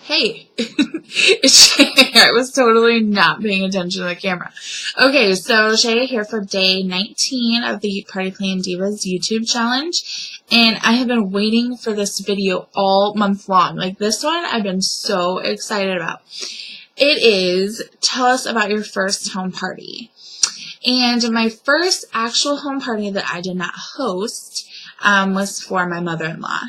Hey, it's Shay. I was totally not paying attention to the camera. Okay, so Shay here for day 19 of the Party Plan Divas YouTube challenge. And I have been waiting for this video all month long. Like this one, I've been so excited about. It is, tell us about your first home party. And my first actual home party that I did not host was for my mother-in-law.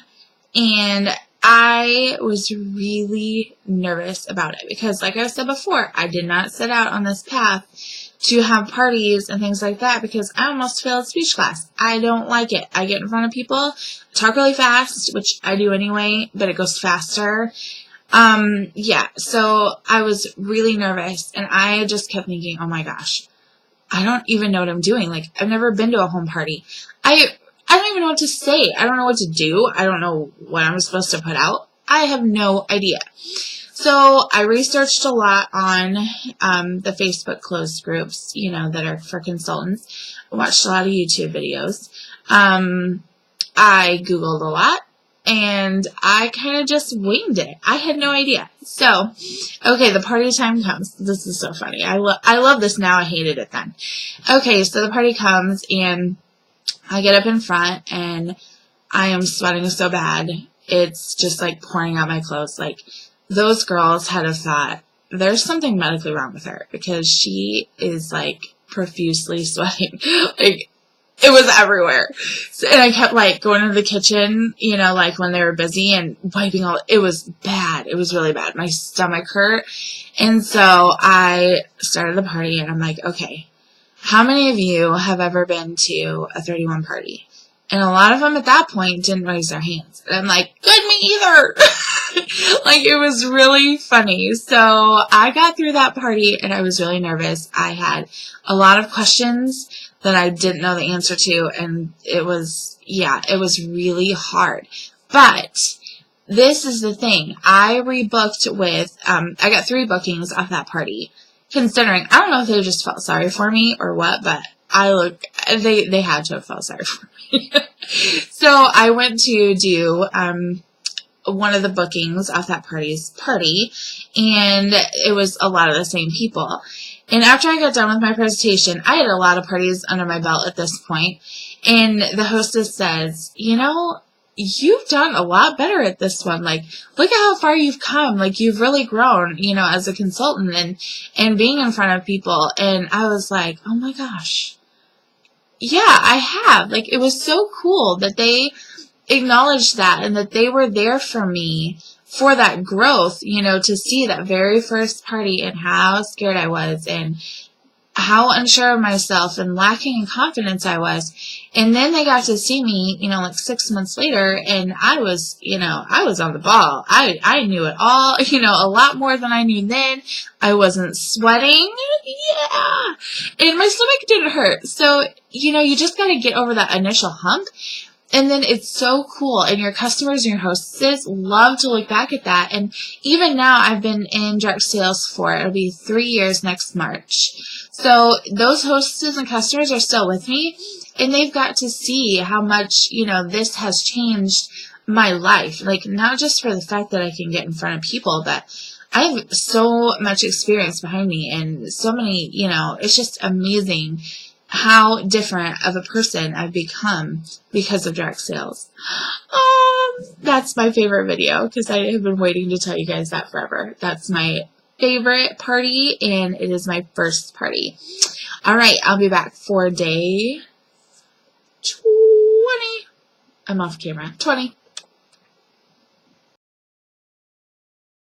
And I was really nervous about it because, like I said before, I did not set out on this path to have parties and things like that because I almost failed speech class. I don't like it. I get in front of people, talk really fast, which I do anyway, but it goes faster. Yeah, so I was really nervous, and I just kept thinking, oh my gosh, I don't even know what I'm doing. Like, I've never been to a home party. I don't even know what to say. I don't know what to do. I don't know what I'm supposed to put out. I have no idea. So I researched a lot on the Facebook closed groups, you know, that are for consultants. I watched a lot of YouTube videos. I Googled a lot, and I kind of just winged it. I had no idea. So, okay, the party time comes. This is so funny. I love this now. I hated it then. Okay, so the party comes, and I get up in front, and I am sweating so bad. It's just like pouring out my clothes. Like, those girls had a thought, there's something medically wrong with her because she is like profusely sweating. Like, it was everywhere. So, and I kept like going into the kitchen, you know, like when they were busy and wiping all. It was bad. It was really bad. My stomach hurt. And so I started the party, and I'm like, okay, how many of you have ever been to a 31 party? And a lot of them at that point didn't raise their hands. And I'm like, good, me either. Like, it was really funny. So I got through that party, and I was really nervous. I had a lot of questions that I didn't know the answer to, and it was really hard. But this is the thing. I rebooked with, I got 3 bookings off that party. Considering, I don't know if they just felt sorry for me or what, but they had to have felt sorry for me. So I went to do one of the bookings off that party, and it was a lot of the same people. And after I got done with my presentation, I had a lot of parties under my belt at this point, and the hostess says, you know, you've done a lot better at this one. Like, look at how far you've come. Like, you've really grown, you know, as a consultant and being in front of people. And I was like, oh my gosh. Yeah, I have. Like, it was so cool that they acknowledged that and that they were there for me for that growth, you know, to see that very first party and how scared I was and how unsure of myself and lacking in confidence I was. And then they got to see me, you know, like 6 months later, and I was, you know, I was on the ball. I knew it all, you know, a lot more than I knew then. I wasn't sweating. Yeah. And my stomach didn't hurt. So, you know, you just got to get over that initial hump. And then it's so cool, and your customers and your hostesses love to look back at that. And even now, I've been in direct sales for, it'll be 3 years next March. So those hostesses and customers are still with me, and they've got to see how much, you know, this has changed my life. Like, not just for the fact that I can get in front of people, but I have so much experience behind me and so many, you know, it's just amazing how different of a person I've become because of direct sales. That's my favorite video because I have been waiting to tell you guys that forever. That's my favorite party, and it is my first party. All right, I'll be back for day 20. I'm off camera. 20.